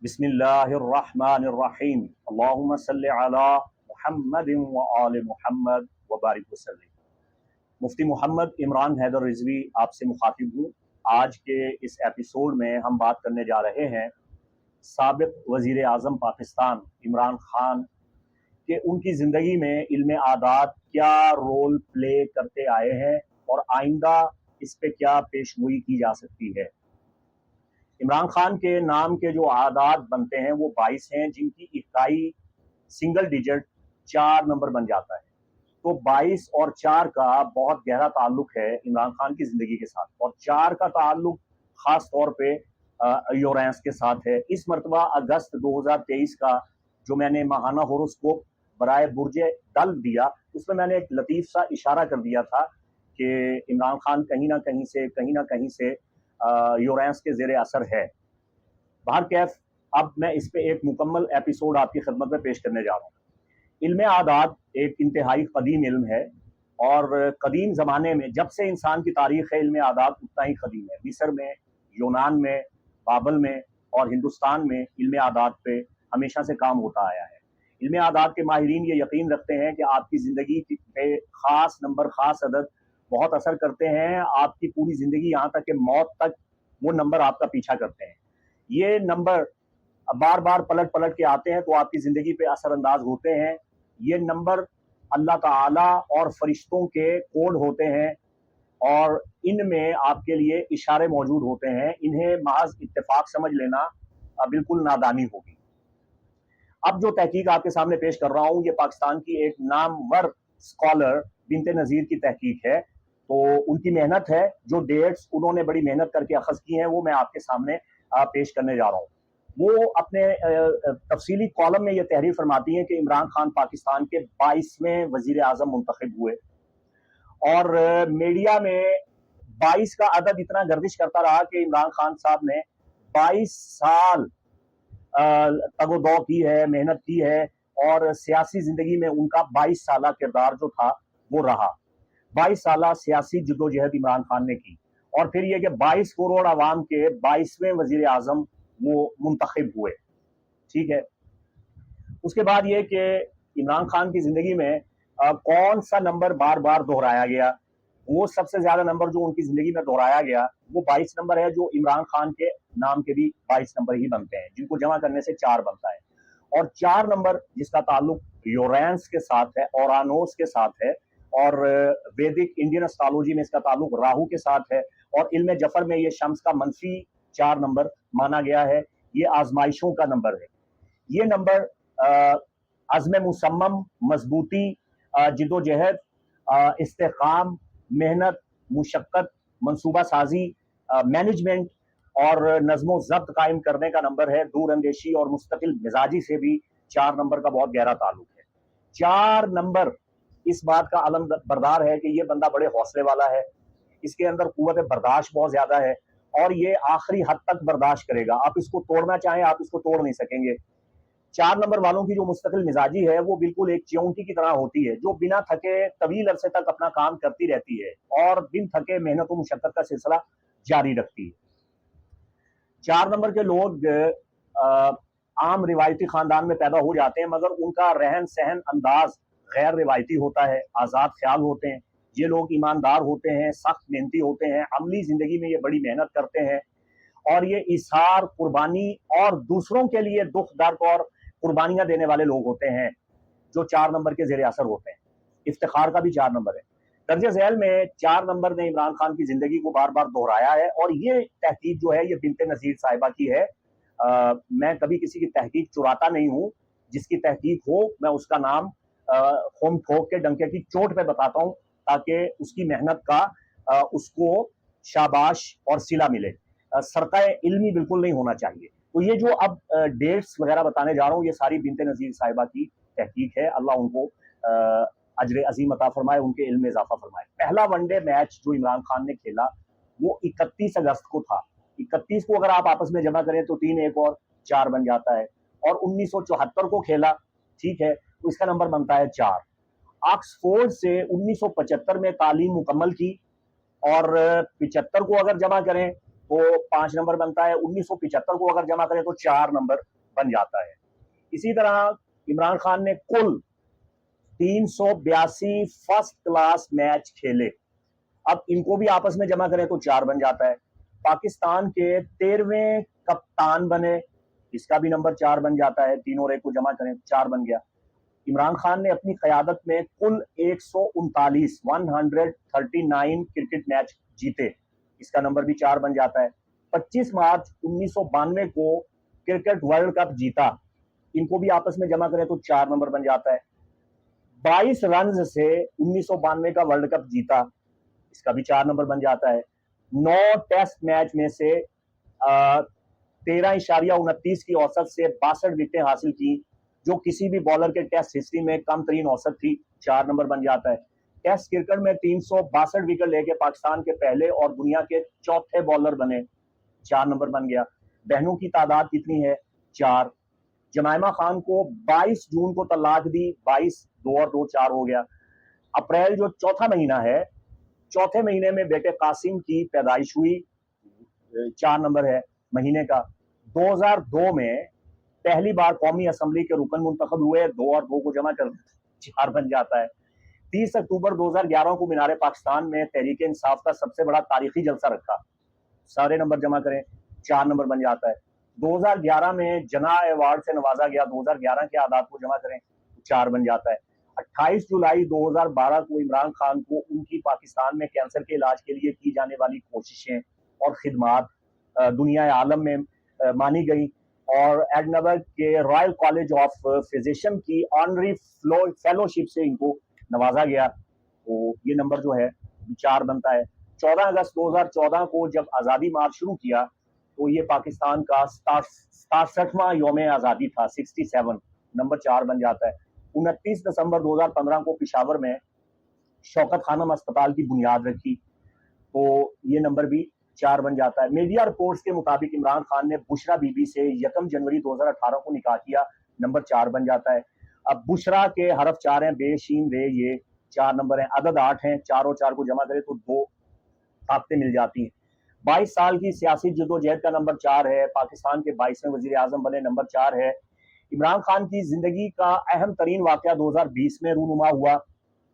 बिस्मिल्लाहिर्रहमानिर्रहीम अल्लाहुम्मा सल्लि अला मुहम्मदिन व आले मुहम्मद व बारिक वसल्लिम। मुफ्ती मोहम्मद इमरान हैदर रिजवी आपसे मुखातिब हूँ। आज के इस एपिसोड में हम बात करने जा रहे हैं साबिक वज़ीर आज़म पाकिस्तान इमरान खान के उनकी ज़िंदगी में इल्म आदात क्या रोल प्ले करते आए हैं और आइंदा इस पे क्या पेशगोई की जा सकती है। इमरान खान के नाम के जो आदात बनते हैं वो 22 हैं, जिनकी इकाई सिंगल डिजिट 4 नंबर बन जाता है। तो 22 और 4 का बहुत गहरा ताल्लुक है इमरान खान की ज़िंदगी के साथ, और 4 का ताल्लुक ख़ास तौर पे यूरेनस के साथ है। इस मरतबा अगस्त 2023 का जो मैंने माहाना होरोस्कोप बराए बुर्जे दल्व दिया, उसमें मैंने एक लतीफ़ सा इशारा कर दिया था कि इमरान खान कहीं ना कहीं से यूरेनस के ज़ेरे असर है। बहर कैफ अब मैं इस पे एक मुकम्मल एपिसोड आपकी खिदमत में पेश करने जा रहा हूँ। इल्म आदात एक इंतहाई कदीम इल्म है, और कदीम ज़माने में जब से इंसान की तारीख़ है, इल्म आदात उतना ही कदीम है। मिस्र में, यूनान में, बाबल में और हिंदुस्तान में इल्म आदात पे हमेशा से काम होता आया है। इल्म आदात के माहिरीन ये यकीन रखते हैं कि आपकी ज़िंदगी पे ख़ास नंबर, ख़ास अदद बहुत असर करते हैं। आपकी पूरी ज़िंदगी, यहाँ तक कि मौत तक, वो नंबर आपका पीछा करते हैं। ये नंबर बार बार पलट पलट के आते हैं तो आपकी ज़िंदगी पे असरअंदाज होते हैं। ये नंबर अल्लाह ताला और फरिश्तों के कोड होते हैं, और इनमें आपके लिए इशारे मौजूद होते हैं। इन्हें महज इत्तेफाक समझ लेना बिल्कुल नादानी होगी। अब जो तहकीक आपके सामने पेश कर रहा हूँ, ये पाकिस्तान की एक नामवर स्कॉलर बिनते नज़ीर की तहकीक है। तो उनकी मेहनत है, जो डेट्स उन्होंने बड़ी मेहनत करके अखज़ की हैं, वो मैं आपके सामने पेश करने जा रहा हूँ। वो अपने तफसीली कॉलम में ये तहरीर फरमाती हैं कि इमरान खान पाकिस्तान के 22वें वज़ीर आज़म मुंतखब हुए, और मीडिया में 22 का अदद इतना गर्दिश करता रहा कि इमरान खान साहब ने 22 साल तगोदौ की है, मेहनत की है, और सियासी जिंदगी में उनका 22 साला किरदार जो था वो रहा। 22 साला सियासी जद्दोजहद इमरान खान ने की, और फिर ये कि 22 करोड़ आवाम के 22वें वजीर आजम वो मुंतखब हुए। ठीक है, उसके बाद ये कि इमरान खान की जिंदगी में कौन सा नंबर बार बार दोहराया गया। वो सबसे ज्यादा नंबर जो उनकी जिंदगी में दोहराया गया वो 22 नंबर है, जो इमरान खान के नाम के भी 22 नंबर ही बनते हैं, जिनको जमा करने से 4 बनता है। और 4 नंबर जिसका ताल्लुक यूरेनस के साथ है, ओरानोस के साथ है, और वैदिक इंडियन एस्ट्रोलॉजी में इसका ताल्लुक राहु के साथ है, और इल्म जफर में ये शम्स का मनफी 4 नंबर माना गया है। ये आजमाइशों का नंबर है। ये नंबर अज़्म मुसम्मम, मजबूती, जिद्दोजहद, इस्तेकाम, मेहनत, मुशक्कत, मनसूबा साजी, मैनेजमेंट और नज़्मो ज़ब्त कायम करने का नंबर है। दूर अंदेशी और मुस्तकिल मिजाजी से भी 4 नंबर का बहुत गहरा ताल्लुक है। 4 नंबर इस बात का अलम बरदार है कि ये बंदा बड़े हौसले वाला है, इसके अंदर कुव्वत बर्दाश्त बहुत ज्यादा है, और ये आखिरी हद तक बर्दाश्त करेगा। आप इसको तोड़ना चाहें, आप इसको तोड़ नहीं सकेंगे। 4 नंबर वालों की जो मुस्तकिल मिजाजी है वो बिल्कुल एक च्योंटी की तरह होती है, जो बिना थके तवील अरसे तक अपना काम करती रहती है और बिन थके मेहनत और मुशक्कत का सिलसिला जारी रखती है। 4 नंबर के लोग आम रिवायती खानदान में पैदा हो जाते हैं, मगर उनका रहन सहन अंदाज गैर रिवायती होता है, आज़ाद ख्याल होते हैं। ये लोग ईमानदार होते हैं, सख्त मेहनती होते हैं, अमली जिंदगी में ये बड़ी मेहनत करते हैं, और ये इसार, कुर्बानी और दूसरों के लिए दुख दर्द और कुर्बानियां देने वाले लोग होते हैं, जो 4 नंबर के जेरे असर होते हैं। इफ्तिखार का भी 4 नंबर है। दर्जे झैल में 4 नंबर ने इमरान खान की जिंदगी को बार बार दोहराया है, और ये तहकीक जो है ये बिनते नज़ीर साहिबा की है। मैं कभी किसी की तहकीक चुराता नहीं हूँ। जिसकी तहकीक हो मैं उसका नाम खून ठोक के डंके की चोट पे बताता हूँ, ताकि उसकी मेहनत का उसको शाबाश और सिला मिले। सरकाए इल्मी बिल्कुल नहीं होना चाहिए। तो ये जो अब डेट्स वगैरह बताने जा रहा हूँ, ये सारी बिनते नज़ीर साहिबा की तहकीक है। अल्लाह उनको अजर अजीम अता फरमाए, उनके इल्म में इजाफा फरमाए। पहला वनडे मैच जो इमरान खान ने खेला वो 31 अगस्त को था। 31 को अगर आप आपस में जमा करें तो 3, 1 और 4 बन जाता है। और 1974 को खेला, ठीक है, तो इसका नंबर बनता है 4। ऑक्सफोर्ड से 1975 में तालीम मुकम्मल की, और 75 को अगर जमा करें तो 5 नंबर बनता है। 1975 को अगर जमा करें तो 4 नंबर बन जाता है। इसी तरह इमरान खान ने कुल 382 फर्स्ट क्लास मैच खेले। अब इनको भी आपस में जमा करें तो 4 बन जाता है। पाकिस्तान के 13वें कप्तान बने, इसका भी नंबर 4 बन जाता है। 3 और 1 को जमा करें 4 बन गया। इमरान खान ने अपनी क़यादत में कुल 139 क्रिकेट मैच जीते, इसका नंबर भी 4 बन जाता है। 25 मार्च 1992 को क्रिकेट वर्ल्ड कप जीता, इनको भी आपस में जमा करें तो 4 नंबर बन जाता है। 22 रन से 1992 का वर्ल्ड कप जीता, इसका भी 4 नंबर बन जाता है। 9 टेस्ट मैच में से 13.29 की औसत से 62 विकेटें हासिल की, जो किसी भी बॉलर के टेस्ट हिस्ट्री में कम तरीन औसत थी, 4 नंबर बन जाता है। टेस्ट क्रिकेट में 362 विकेट लेके पाकिस्तान के पहले और दुनिया के चौथे बॉलर बने, 4 नंबर बन गया। बहनों की तादाद कितनी है? 4। जमाइमा खान को 22 जून को तलाक दी, 22 2 और 2 4 हो गया। अप्रैल जो चौथा महीना है, चौथे महीने में बेटे कासिम की पैदाइश हुई, 4 नंबर है महीने का। 2002 में पहली बार कौमी असम्बली के रुकन मुंतखब हुए, 2 और 2 को जमा कर 4 बन जाता है। 30 अक्टूबर 2011 को मीनार पाकिस्तान में तहरीक इंसाफ का सबसे बड़ा तारीखी जलसा रखा, सारे नंबर जमा करें 4 नंबर बन जाता है। 2011 में जना अवार्ड से नवाजा गया, 2011 के आदात को जमा करें 4 बन जाता है। 28 जुलाई 2012 को इमरान खान को उनकी पाकिस्तान में कैंसर के इलाज के लिए की जाने वाली कोशिशें और खिदमात दुनिया आलम में मानी गई और एडनबर्ग के रॉयल कॉलेज ऑफ फिजिशियन की ऑनरी फेलोशिप से इनको नवाजा गया। तो ये नंबर जो है 4 बनता है। 14 अगस्त 2014 को जब आज़ादी मार्च शुरू किया तो ये पाकिस्तान का 67वां यौम आज़ादी था, 67, नंबर 4 बन जाता है। 29 दिसंबर 2015 को पिशावर में शौकत खानम अस्पताल की बुनियाद रखी, तो ये नंबर भी 4 बन जाता है। मीडिया रिपोर्ट्स के मुताबिक इमरान खान ने बुशरा बीबी से 1 जनवरी 2018 को निकाह किया, नंबर 4 बन जाता है। अब बुशरा के हरफ 4 हैं, बे शीन रे, ये 4 नंबर हैं। अदद 8 हैं, 4 और 4 को जमा करें तो 2 ताकतें मिल जाती हैं। 22 साल की सियासी जद्दोजहद का नंबर 4 है। पाकिस्तान के 22वें वजीर आजम बने, नंबर 4 है। इमरान खान की जिंदगी का अहम तरीन वाकया 2020 में रूनुमा हुआ,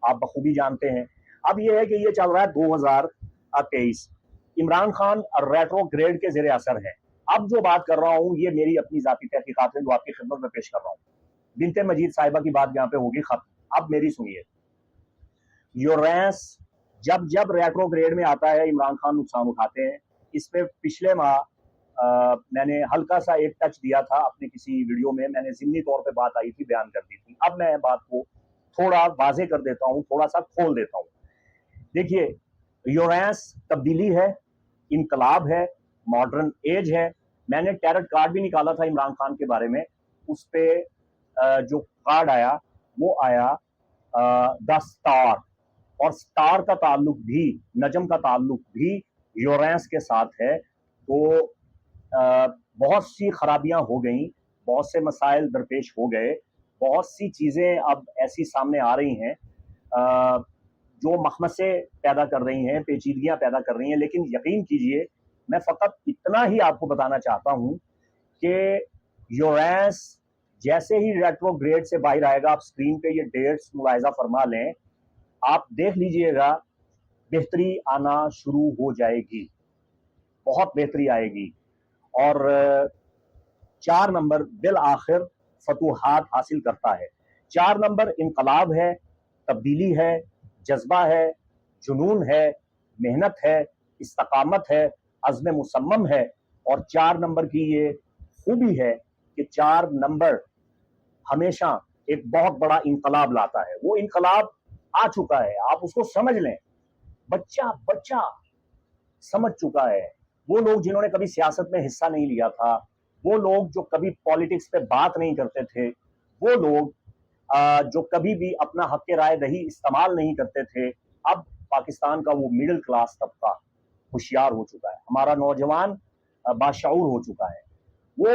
आप बखूबी जानते हैं। अब यह है कि ये चल रहा है 2023। इमरान खान रेट्रोग्रेड के जेर असर है। अब जो बात कर रहा हूं ये मेरी अपनी जाती तहकीकात है जो आपकी खिदमत में पेश कर रहा हूं। बिनते मजीद साहिबा की बात यहाँ पे होगी खत्म। अब मेरी सुनिए। यूरेनस जब जब रेट्रोग्रेड में आता है इमरान खान नुकसान उठाते हैं। इस पे पिछले माह मैंने हल्का सा एक टच दिया था अपने किसी वीडियो में, मैंने ज़िमनी तौर पे बात आई थी, बयान कर दी थी। अब मैं बात को थोड़ा वाजे कर देता हूँ, थोड़ा सा खोल देता हूँ। देखिए, यूरेनस तब्दीली है, इनकलाब है, मॉडर्न एज है। मैंने टैरट कार्ड भी निकाला था इमरान खान के बारे में, उस पे जो कार्ड आया वो आया द स्टार, और स्टार का ताल्लुक भी, नजम का ताल्लुक भी यूरेनस के साथ है। तो बहुत सी खराबियां हो गई, बहुत से मसाइल दरपेश हो गए, बहुत सी चीज़ें अब ऐसी सामने आ रही हैं जो मखमसे पैदा कर रही हैं, पेचीदगियां पैदा कर रही हैं। लेकिन यकीन कीजिए, मैं फ़कत इतना ही आपको बताना चाहता हूं कि यूरेनस जैसे ही रेट्रोग्रेड से बाहर आएगा, आप स्क्रीन पे ये डेट्स मुलाहिजा फरमा लें, आप देख लीजिएगा बेहतरी आना शुरू हो जाएगी, बहुत बेहतरी आएगी। और 4 नंबर बिल आखिर फतूहात हासिल करता है। 4 नंबर इनकलाब है, तब्दीली है, जज्बा है, जुनून है, मेहनत है, इस्तकामत है, अज़्म मुसम्मम है। और 4 नंबर की ये खूबी है कि 4 नंबर हमेशा एक बहुत बड़ा इनकलाब लाता है। वो इनकलाब आ चुका है, आप उसको समझ लें। बच्चा बच्चा समझ चुका है। वो लोग जिन्होंने कभी सियासत में हिस्सा नहीं लिया था, वो लोग जो कभी पॉलिटिक्स पे बात नहीं करते थे, वो लोग जो कभी भी अपना हक राय दही इस्तेमाल नहीं करते थे, अब पाकिस्तान का वो मिडिल क्लास तबका होशियार हो चुका है। हमारा नौजवान बाशऊर हो चुका है। वो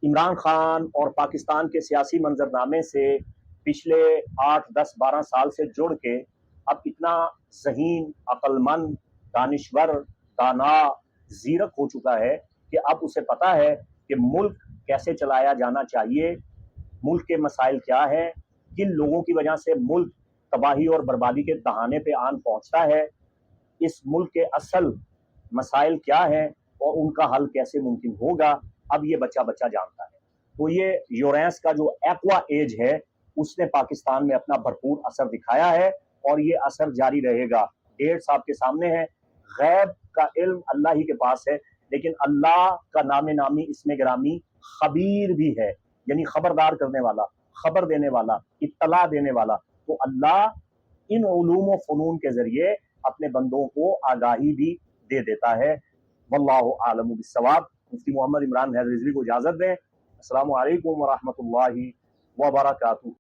इमरान खान और पाकिस्तान के सियासी मंजरनामे से पिछले 8, 10, 12 साल से जुड़ के अब इतना ज़हीन, अक्लमंद, दानिश्वर, दाना, ज़ीरक हो चुका है कि अब उसे पता है कि मुल्क कैसे चलाया जाना चाहिए, मुल्क के मसाइल क्या है, किन लोगों की वजह से मुल्क तबाही और बर्बादी के दहाने पे आन पहुंचता है, इस मुल्क के असल मसाइल क्या हैं और उनका हल कैसे मुमकिन होगा, अब ये बच्चा बच्चा जानता है। तो ये यूरेंस का जो एक्वा एज है उसने पाकिस्तान में अपना भरपूर असर दिखाया है और ये असर जारी रहेगा। डेट्स आपके सामने है। गैब का इल्म अल्लाह ही के पास है, लेकिन अल्लाह का नाम नामी इसमें गिरामी खबीर भी है, यानी खबरदार करने वाला, खबर देने वाला, इत्तला देने वाला। तो अल्लाह इन उलूम व फ़नून के जरिए अपने बंदों को आगाही भी दे देता है। वल्लाहु आलमु बिस्सवाब। मुफ्ती मोहम्मद इमरान हैदर रिजवी को इजाजत दें। अस्सलामु अलैकुम व रहमतुल्लाहि व बरकातुहू।